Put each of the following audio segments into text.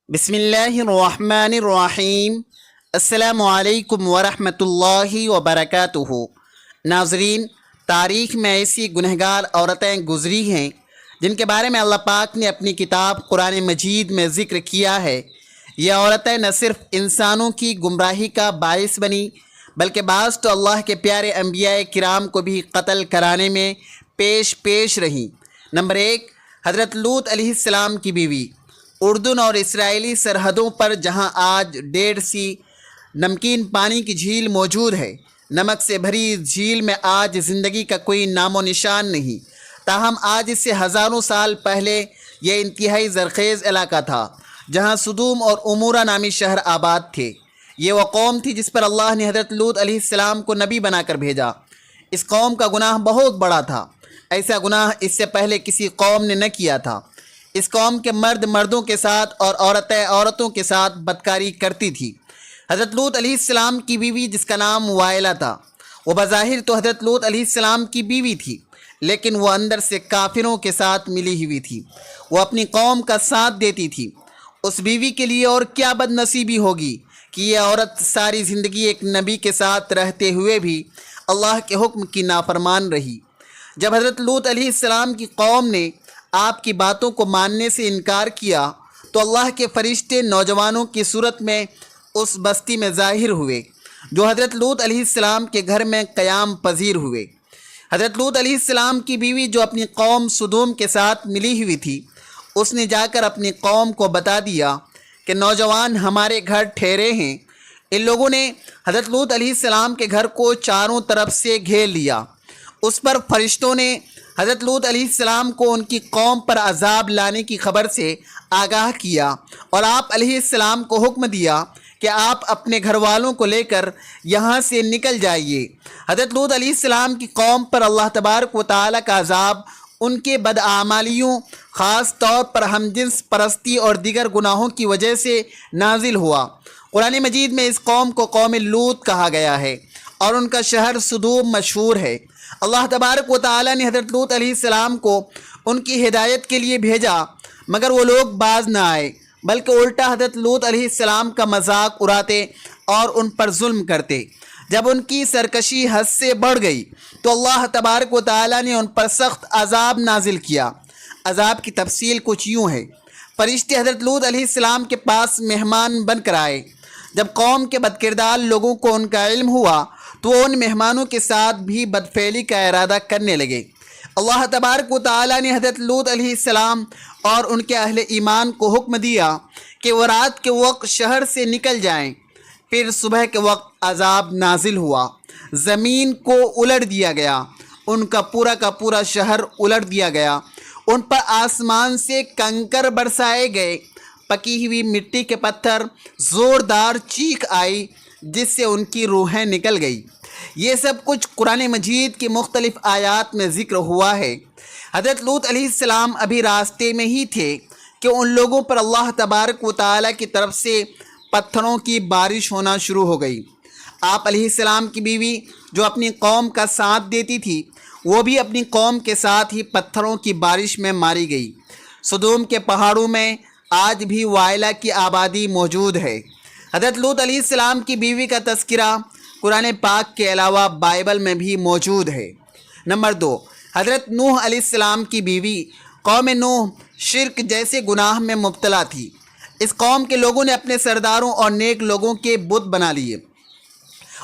بسم اللہ الرحمن الرحیم۔ السلام علیکم ورحمۃ اللہ وبرکاتہ۔ ناظرین، تاریخ میں ایسی گنہگار عورتیں گزری ہیں جن کے بارے میں اللہ پاک نے اپنی کتاب قرآن مجید میں ذکر کیا ہے۔ یہ عورتیں نہ صرف انسانوں کی گمراہی کا باعث بنی بلکہ بعض تو اللہ کے پیارے انبیاء کرام کو بھی قتل کرانے میں پیش رہیں۔ نمبر 1، حضرت لوط علیہ السلام کی بیوی۔ اردن اور اسرائیلی سرحدوں پر جہاں آج ڈیڈ سی نمکین پانی کی جھیل موجود ہے، نمک سے بھری اس جھیل میں آج زندگی کا کوئی نام و نشان نہیں، تاہم آج اس سے ہزاروں سال پہلے یہ انتہائی زرخیز علاقہ تھا جہاں سدوم اور عمورہ نامی شہر آباد تھے۔ یہ وہ قوم تھی جس پر اللہ نے حضرت لوط علیہ السلام کو نبی بنا کر بھیجا۔ اس قوم کا گناہ بہت بڑا تھا، ایسا گناہ اس سے پہلے کسی قوم نے نہ کیا تھا۔ اس قوم کے مرد مردوں کے ساتھ اور عورتیں عورتوں کے ساتھ بدکاری کرتی تھی۔ حضرت لوط علیہ السلام کی بیوی جس کا نام وائلہ تھا، وہ بظاہر تو حضرت لوط علیہ السلام کی بیوی تھی، لیکن وہ اندر سے کافروں کے ساتھ ملی ہوئی تھی۔ وہ اپنی قوم کا ساتھ دیتی تھی۔ اس بیوی کے لیے اور کیا بد نصیبی ہوگی کہ یہ عورت ساری زندگی ایک نبی کے ساتھ رہتے ہوئے بھی اللہ کے حکم کی نافرمان رہی۔ جب حضرت لوط علیہ السلام کی قوم نے آپ کی باتوں کو ماننے سے انکار کیا تو اللہ کے فرشتے نوجوانوں کی صورت میں اس بستی میں ظاہر ہوئے جو حضرت لوط علیہ السلام کے گھر میں قیام پذیر ہوئے۔ حضرت لوط علیہ السلام کی بیوی جو اپنی قوم سدوم کے ساتھ ملی ہوئی تھی، اس نے جا کر اپنی قوم کو بتا دیا کہ نوجوان ہمارے گھر ٹھہرے ہیں۔ ان لوگوں نے حضرت لوط علیہ السلام کے گھر کو چاروں طرف سے گھیر لیا۔ اس پر فرشتوں نے حضرت لوط علیہ السلام کو ان کی قوم پر عذاب لانے کی خبر سے آگاہ کیا اور آپ علیہ السلام کو حکم دیا کہ آپ اپنے گھر والوں کو لے کر یہاں سے نکل جائیے۔ حضرت لوط علیہ السلام کی قوم پر اللہ تبارک و تعالیٰ کا عذاب ان کے بدعمالیوں، خاص طور پر ہم جنس پرستی اور دیگر گناہوں کی وجہ سے نازل ہوا۔ قرآن مجید میں اس قوم کو قوم لوط کہا گیا ہے اور ان کا شہر سدوم مشہور ہے۔ اللہ تبارک و تعالیٰ نے حضرت لوط علیہ السلام کو ان کی ہدایت کے لیے بھیجا، مگر وہ لوگ باز نہ آئے، بلکہ الٹا حضرت لوط علیہ السلام کا مذاق اڑاتے اور ان پر ظلم کرتے۔ جب ان کی سرکشی حد سے بڑھ گئی تو اللہ تبارک و تعالیٰ نے ان پر سخت عذاب نازل کیا۔ عذاب کی تفصیل کچھ یوں ہے۔ فرشتے حضرت لوط علیہ السلام کے پاس مہمان بن کر آئے۔ جب قوم کے بدکردار لوگوں کو ان کا علم ہوا تو وہ ان مہمانوں کے ساتھ بھی بدفعلی کا ارادہ کرنے لگے۔ اللہ تبارک و تعالیٰ نے حضرت لوط علیہ السلام اور ان کے اہل ایمان کو حکم دیا کہ وہ رات کے وقت شہر سے نکل جائیں۔ پھر صبح کے وقت عذاب نازل ہوا، زمین کو الٹ دیا گیا، ان کا پورا شہر الٹ دیا گیا، ان پر آسمان سے کنکر برسائے گئے، پکی ہوئی مٹی کے پتھر، زوردار چیخ آئی جس سے ان کی روحیں نکل گئی۔ یہ سب کچھ قرآن مجید کی مختلف آیات میں ذکر ہوا ہے۔ حضرت لوط علیہ السلام ابھی راستے میں ہی تھے کہ ان لوگوں پر اللہ تبارک و تعالیٰ کی طرف سے پتھروں کی بارش ہونا شروع ہو گئی۔ آپ علیہ السلام کی بیوی جو اپنی قوم کا ساتھ دیتی تھی، وہ بھی اپنی قوم کے ساتھ ہی پتھروں کی بارش میں ماری گئی۔ سدوم کے پہاڑوں میں آج بھی وائلہ کی آبادی موجود ہے۔ حضرت لوط علیہ السلام کی بیوی کا تذکرہ قرآن پاک کے علاوہ بائبل میں بھی موجود ہے۔ نمبر 2، حضرت نوح علیہ السلام کی بیوی۔ قوم نوح شرک جیسے گناہ میں مبتلا تھی۔ اس قوم کے لوگوں نے اپنے سرداروں اور نیک لوگوں کے بت بنا لیے،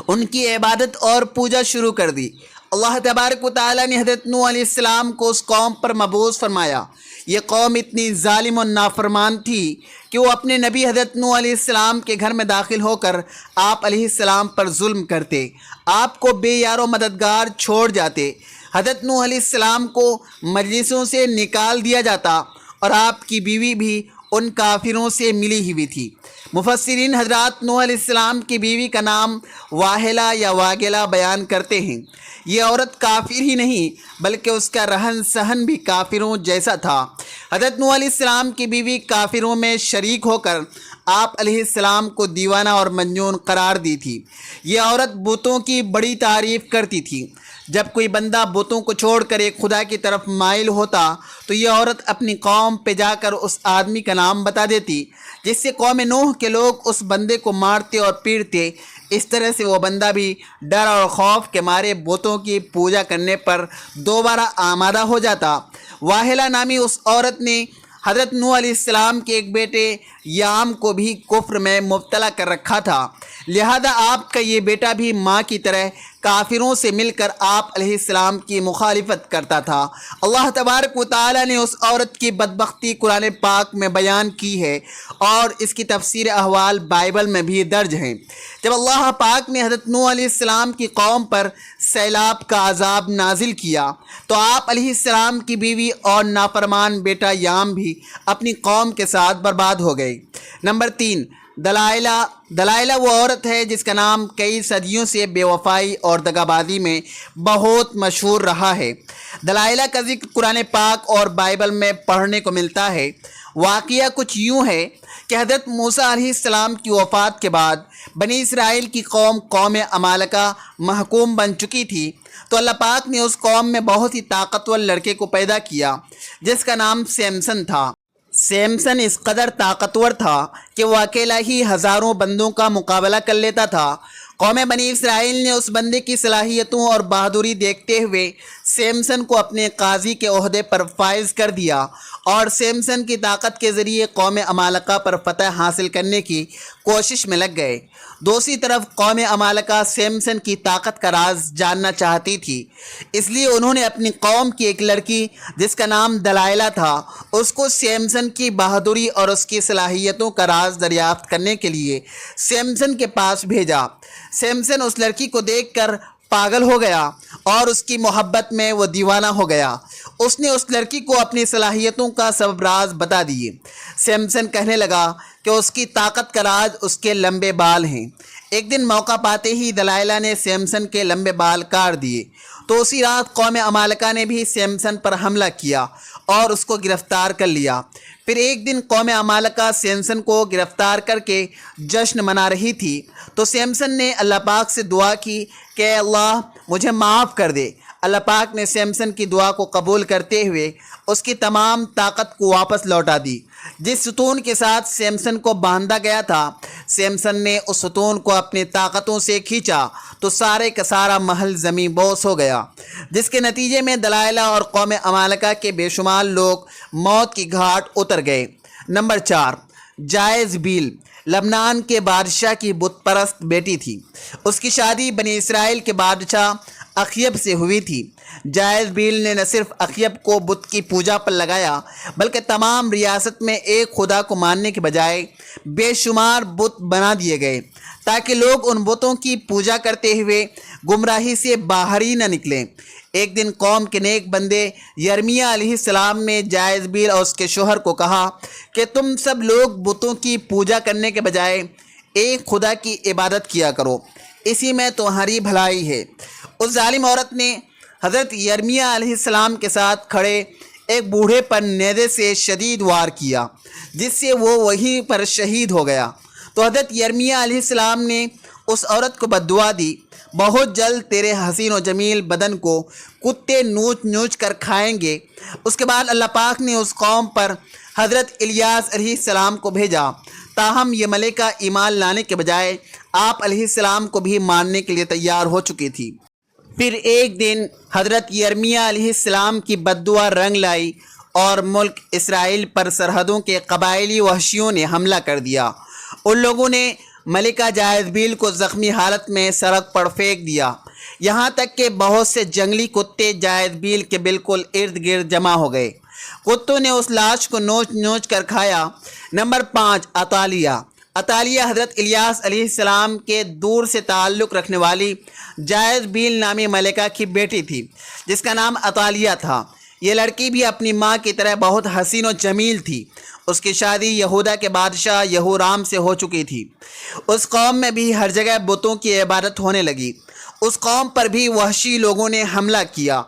ان کی عبادت اور پوجا شروع کر دی۔ اللہ تبارک و تعالیٰ نے حضرت نوح علیہ السلام کو اس قوم پر مبعوث فرمایا۔ یہ قوم اتنی ظالم و نافرمان تھی کہ وہ اپنے نبی حضرت نوح علیہ السلام کے گھر میں داخل ہو کر آپ علیہ السلام پر ظلم کرتے، آپ کو بے یار و مددگار چھوڑ جاتے۔ حضرت نوح علیہ السلام کو مجلسوں سے نکال دیا جاتا اور آپ کی بیوی بھی ان کافروں سے ملی ہوئی تھی۔ مفسرین حضرات نوح علیہ السلام کی بیوی کا نام واہلہ یا واگلہ بیان کرتے ہیں۔ یہ عورت کافر ہی نہیں بلکہ اس کا رہن سہن بھی کافروں جیسا تھا۔ حضرت نوح علیہ السلام کی بیوی کافروں میں شریک ہو کر آپ علیہ السلام کو دیوانہ اور مجنون قرار دی تھی۔ یہ عورت بتوں کی بڑی تعریف کرتی تھی۔ جب کوئی بندہ بتوں کو چھوڑ کر ایک خدا کی طرف مائل ہوتا تو یہ عورت اپنی قوم پہ جا کر اس آدمی کا نام بتا دیتی، جس سے قوم نوح کے لوگ اس بندے کو مارتے اور پیٹتے۔ اس طرح سے وہ بندہ بھی ڈر اور خوف کے مارے بتوں کی پوجا کرنے پر دوبارہ آمادہ ہو جاتا۔ واہلہ نامی اس عورت نے حضرت نوح علیہ السلام کے ایک بیٹے یام کو بھی کفر میں مبتلا کر رکھا تھا، لہذا آپ کا یہ بیٹا بھی ماں کی طرح کافروں سے مل کر آپ علیہ السلام کی مخالفت کرتا تھا۔ اللہ تبارک و تعالیٰ نے اس عورت کی بدبختی قرآن پاک میں بیان کی ہے اور اس کی تفسیر احوال بائبل میں بھی درج ہیں۔ جب اللہ پاک نے حضرت نوح علیہ السلام کی قوم پر سیلاب کا عذاب نازل کیا تو آپ علیہ السلام کی بیوی اور نافرمان بیٹا یام بھی اپنی قوم کے ساتھ برباد ہو گئے۔ نمبر 3، دلائلہ وہ عورت ہے جس کا نام کئی صدیوں سے بے وفائی اور دغابازی میں بہت مشہور رہا ہے۔ دلائلہ کا ذکر قرآن پاک اور بائبل میں پڑھنے کو ملتا ہے۔ واقعہ کچھ یوں ہے کہ حضرت موسیٰ علیہ السلام کی وفات کے بعد بنی اسرائیل کی قوم عمالقہ محکوم بن چکی تھی، تو اللہ پاک نے اس قوم میں بہت ہی طاقتور لڑکے کو پیدا کیا جس کا نام سیمسن تھا۔ سیمسن اس قدر طاقتور تھا کہ وہ اکیلا ہی ہزاروں بندوں کا مقابلہ کر لیتا تھا۔ قوم بنی اسرائیل نے اس بندے کی صلاحیتوں اور بہادری دیکھتے ہوئے سیمسن کو اپنے قاضی کے عہدے پر فائز کر دیا اور سیمسن کی طاقت کے ذریعے قوم عمالقہ پر فتح حاصل کرنے کی کوشش میں لگ گئے۔ دوسری طرف قوم عمالقہ سیمسن کی طاقت کا راز جاننا چاہتی تھی، اس لیے انہوں نے اپنی قوم کی ایک لڑکی جس کا نام دلائلہ تھا اس کو سیمسن کی بہادری اور اس کی صلاحیتوں کا راز دریافت کرنے کے لیے سیمسن کے پاس بھیجا۔ سیمسن اس لڑکی کو دیکھ کر پاگل ہو گیا اور اس کی محبت میں وہ دیوانہ ہو گیا۔ اس نے اس لڑکی کو اپنی صلاحیتوں کا سب راز بتا دیے۔ سیمسن کہنے لگا کہ اس کی طاقت کا راز اس کے لمبے بال ہیں۔ ایک دن موقع پاتے ہی دلائلہ نے سیمسن کے لمبے بال کاٹ دیے، تو اسی رات قوم عمالقہ نے بھی سیمسن پر حملہ کیا اور اس کو گرفتار کر لیا۔ پھر ایک دن قوم عمالقہ سیمسن کو گرفتار کر کے جشن منا رہی تھی، تو سیمسن نے اللہ پاک سے دعا کی کہ اے اللہ مجھے معاف کر دے۔ اللہ پاک نے سیمسن کی دعا کو قبول کرتے ہوئے اس کی تمام طاقت کو واپس لوٹا دی۔ جس ستون کے ساتھ سیمسن کو باندھا گیا تھا، سیمسن نے اس ستون کو اپنی طاقتوں سے کھینچا تو سارے کا سارا محل زمین بوس ہو گیا، جس کے نتیجے میں دلائلہ اور قوم عمالقہ کے بے شمار لوگ موت کی گھاٹ اتر گئے۔ نمبر 4، جائزبیل لبنان کے بادشاہ کی بت پرست بیٹی تھی۔ اس کی شادی بنی اسرائیل کے بادشاہ اخیب سے ہوئی تھی۔ جائزبیل نے نہ صرف اخیب کو بت کی پوجا پر لگایا بلکہ تمام ریاست میں ایک خدا کو ماننے کے بجائے بے شمار بت بنا دیے گئے تاکہ لوگ ان بتوں کی پوجا کرتے ہوئے گمراہی سے باہر ہی نہ نکلیں۔ ایک دن قوم کے نیک بندے یرمیہ علیہ السلام نے جائزبیل اور اس کے شوہر کو کہا کہ تم سب لوگ بتوں کی پوجا کرنے کے بجائے ایک خدا کی عبادت کیا کرو، اسی میں تمہاری بھلائی ہے۔ اس ظالم عورت نے حضرت یرمیہ علیہ السلام کے ساتھ کھڑے ایک بوڑھے پر نیزے سے شدید وار کیا، جس سے وہ وہیں پر شہید ہو گیا۔ تو حضرت یرمیہ علیہ السلام نے اس عورت کو بددعا دی، بہت جلد تیرے حسین و جمیل بدن کو کتے نوچ نوچ کر کھائیں گے۔ اس کے بعد اللہ پاک نے اس قوم پر حضرت الیاس علیہ السلام کو بھیجا، تاہم یہ ملکہ ایمان لانے کے بجائے آپ علیہ السلام کو بھی ماننے کے لیے تیار ہو چکی تھی۔ پھر ایک دن حضرت یرمیہ علیہ السلام کی بددعا رنگ لائی اور ملک اسرائیل پر سرحدوں کے قبائلی وحشیوں نے حملہ کر دیا۔ ان لوگوں نے ملکہ جائزبیل کو زخمی حالت میں سڑک پر پھینک دیا، یہاں تک کہ بہت سے جنگلی کتے جائزبیل کے بالکل ارد گرد جمع ہو گئے۔ کتوں نے اس لاش کو نوچ نوچ کر کھایا۔ نمبر 5، عطالیہ حضرت الیاس علیہ السلام کے دور سے تعلق رکھنے والی جائزبیل نامی ملکہ کی بیٹی تھی جس کا نام عطالیہ تھا۔ یہ لڑکی بھی اپنی ماں کی طرح بہت حسین و جمیل تھی۔ اس کی شادی یہودا کے بادشاہ یہورام سے ہو چکی تھی۔ اس قوم میں بھی ہر جگہ بتوں کی عبادت ہونے لگی۔ اس قوم پر بھی وحشی لوگوں نے حملہ کیا،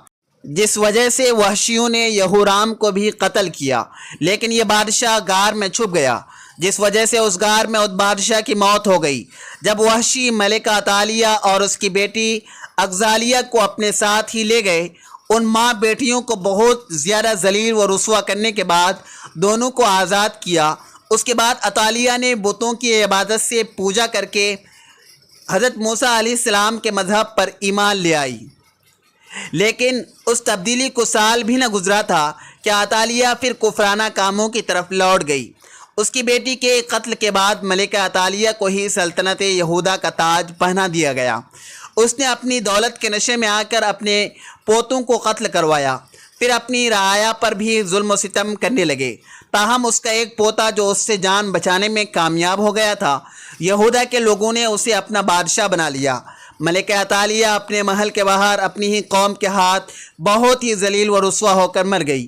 جس وجہ سے وحشیوں نے یہورام کو بھی قتل کیا، لیکن یہ بادشاہ غار میں چھپ گیا، جس وجہ سے اس غار میں اس بادشاہ کی موت ہو گئی۔ جب وحشی ملکہ عطالیہ اور اس کی بیٹی اغزالیہ کو اپنے ساتھ ہی لے گئے۔ ان ماں بیٹیوں کو بہت زیادہ ذلیل و رسوا کرنے کے بعد دونوں کو آزاد کیا۔ اس کے بعد اطالیہ نے بتوں کی عبادت سے پوجا کر کے حضرت موسیٰ علیہ السلام کے مذہب پر ایمان لے آئی، لیکن اس تبدیلی کو سال بھی نہ گزرا تھا کہ اطالیہ پھر کفرانہ کاموں کی طرف لوٹ گئی۔ اس کی بیٹی کے قتل کے بعد ملکہ اطالیہ کو ہی سلطنت یہودا کا تاج پہنا دیا گیا۔ اس نے اپنی دولت کے نشے میں آ کر اپنے پوتوں کو قتل کروایا، پھر اپنی رعایا پر بھی ظلم و ستم کرنے لگے۔ تاہم اس کا ایک پوتا جو اس سے جان بچانے میں کامیاب ہو گیا تھا، یہودا کے لوگوں نے اسے اپنا بادشاہ بنا لیا۔ ملکہ اطالیہ اپنے محل کے باہر اپنی ہی قوم کے ہاتھ بہت ہی ذلیل و رسوا ہو کر مر گئی۔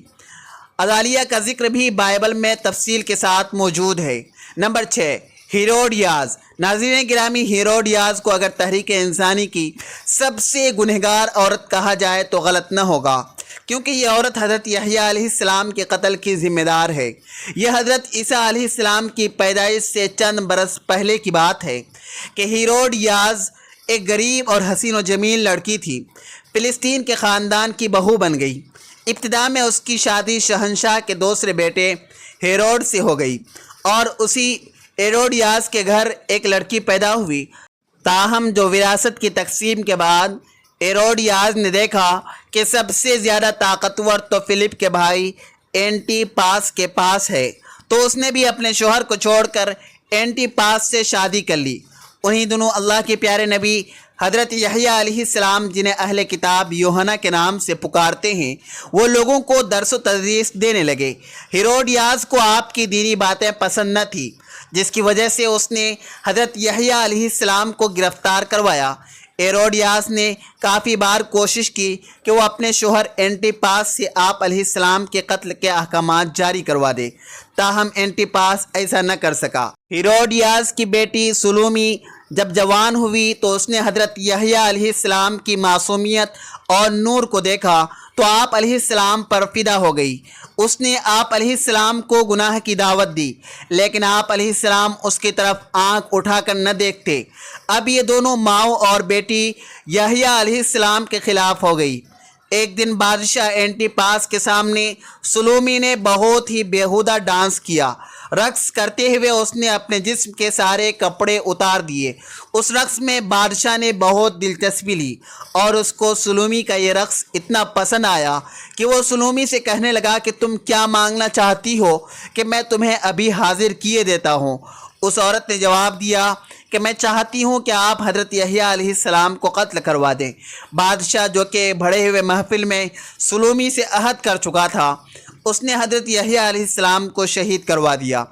اطالیہ کا ذکر بھی بائبل میں تفصیل کے ساتھ موجود ہے۔ Number 6، Herodias. ناظرین گرامی، ہیروڈیاز کو اگر تحریک انسانی کی سب سے گنہگار عورت کہا جائے تو غلط نہ ہوگا، کیونکہ یہ عورت حضرت یحییٰ علیہ السلام کے قتل کی ذمہ دار ہے۔ یہ حضرت عیسیٰ علیہ السلام کی پیدائش سے چند برس پہلے کی بات ہے کہ ہیروڈیاز ایک غریب اور حسین و جمیل لڑکی تھی، فلسطین کے خاندان کی بہو بن گئی۔ ابتدا میں اس کی شادی شہنشاہ کے دوسرے بیٹے ہیروڈ سے ہو گئی اور اسی ہیروڈیاز کے گھر ایک لڑکی پیدا ہوئی۔ تاہم جو وراثت کی تقسیم کے بعد ہیروڈیاز نے دیکھا کہ سب سے زیادہ طاقتور تو فلپ کے بھائی اینٹی پاس کے پاس ہے، تو اس نے بھی اپنے شوہر کو چھوڑ کر اینٹی پاس سے شادی کر لی۔ انہی دنوں اللہ کے پیارے نبی حضرت یحییٰ علیہ السلام، جنہیں اہل کتاب یوحنا کے نام سے پکارتے ہیں، وہ لوگوں کو درس و تدریس دینے لگے۔ ہیروڈیاز کو آپ کی دینی باتیں پسند نہ تھی، جس کی وجہ سے اس نے حضرت یحییٰ علیہ السلام کو گرفتار کروایا۔ ہیروڈیاز نے کافی بار کوشش کی کہ وہ اپنے شوہر اینٹی پاس سے آپ علیہ السلام کے قتل کے احکامات جاری کروا دے، تاہم اینٹی پاس ایسا نہ کر سکا۔ ہیروڈیاز کی بیٹی سلومی جب جوان ہوئی تو اس نے حضرت یحییٰ علیہ السلام کی معصومیت اور نور کو دیکھا تو آپ علیہ السلام پر فدا ہو گئی۔ اس نے آپ علیہ السلام کو گناہ کی دعوت دی، لیکن آپ علیہ السلام اس کی طرف آنکھ اٹھا کر نہ دیکھتے۔ اب یہ دونوں ماں اور بیٹی یحییٰ علیہ السلام کے خلاف ہو گئی۔ ایک دن بادشاہ اینٹی پاس کے سامنے سلومی نے بہت ہی بیہودہ ڈانس کیا۔ رقص کرتے ہوئے اس نے اپنے جسم کے سارے کپڑے اتار دیے۔ اس رقص میں بادشاہ نے بہت دلچسپی لی اور اس کو سلومی کا یہ رقص اتنا پسند آیا کہ وہ سلومی سے کہنے لگا کہ تم کیا مانگنا چاہتی ہو کہ میں تمہیں ابھی حاضر کیے دیتا ہوں۔ اس عورت نے جواب دیا کہ میں چاہتی ہوں کہ آپ حضرت یحییٰ علیہ السلام کو قتل کروا دیں۔ بادشاہ، جو کہ بڑھے ہوئے محفل میں سلومی سے عہد کر چکا تھا، اس نے حضرت یحییٰ علیہ السلام کو شہید کروا دیا۔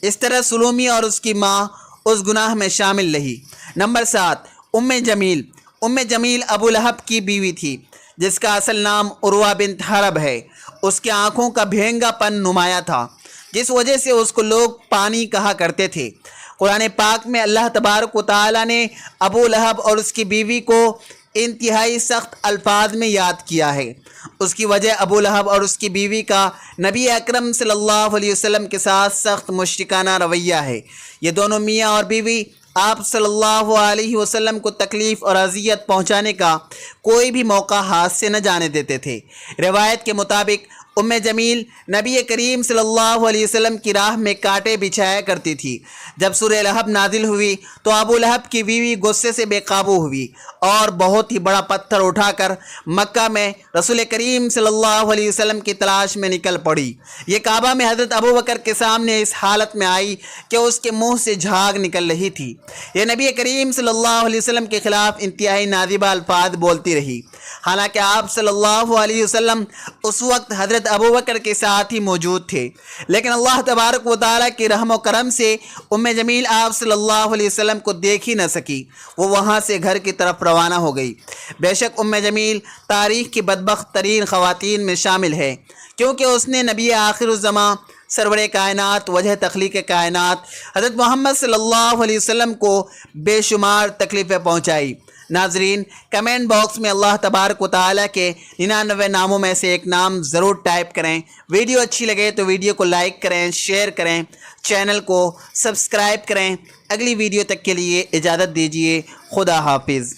اس طرح سلومی اور اس کی ماں اس گناہ میں شامل رہی۔ نمبر 7، ام جمیل۔ ام جمیل ابو لہب کی بیوی تھی، جس کا اصل نام عروہ بنت حرب ہے۔ اس کی آنکھوں کا بھینگا پن نمایاں تھا، جس وجہ سے اس کو لوگ پانی کہا کرتے تھے۔ قرآن پاک میں اللہ تبارک و تعالیٰ نے ابو لہب اور اس کی بیوی کو انتہائی سخت الفاظ میں یاد کیا ہے۔ اس کی وجہ ابو لہب اور اس کی بیوی کا نبی اکرم صلی اللہ علیہ وسلم کے ساتھ سخت مشرکانہ رویہ ہے۔ یہ دونوں میاں اور بیوی آپ صلی اللہ علیہ وسلم کو تکلیف اور اذیت پہنچانے کا کوئی بھی موقع ہاتھ سے نہ جانے دیتے تھے۔ روایت کے مطابق ام جمیل نبی کریم صلی اللہ علیہ وسلم کی راہ میں کانٹے بچھایا کرتی تھی۔ جب سورہ لہب نازل ہوئی تو ابو لہب کی بیوی غصے سے بے قابو ہوئی اور بہت ہی بڑا پتھر اٹھا کر مکہ میں رسول کریم صلی اللہ علیہ وسلم کی تلاش میں نکل پڑی۔ یہ کعبہ میں حضرت ابوبکر کے سامنے اس حالت میں آئی کہ اس کے منہ سے جھاگ نکل رہی تھی۔ یہ نبی کریم صلی اللہ علیہ وسلم کے خلاف انتہائی نازیبہ الفاظ بولتی رہی، حالانکہ آپ صلی اللہ علیہ وسلم اس وقت حضرت ابوبکر کے ساتھ ہی موجود تھے، لیکن اللہ تبارک و تعالیٰ کی رحم و کرم سے ام جمیل آپ صلی اللہ علیہ وسلم کو دیکھ ہی نہ سکی۔ وہ وہاں سے گھر کی طرف روانہ ہو گئی۔ بے شک ام جمیل تاریخ کی بدبخت ترین خواتین میں شامل ہے، کیونکہ اس نے نبی آخر الزماں، سرور کائنات، وجہ تخلیق کائنات حضرت محمد صلی اللہ علیہ وسلم کو بے شمار تکلیفیں پہنچائی۔ ناظرین، کمنٹ باکس میں اللہ تبارک و تعالیٰ کے 99 ناموں میں سے ایک نام ضرور ٹائپ کریں۔ ویڈیو اچھی لگے تو ویڈیو کو لائک کریں، شیئر کریں، چینل کو سبسکرائب کریں۔ اگلی ویڈیو تک کے لیے اجازت دیجیے۔ خدا حافظ۔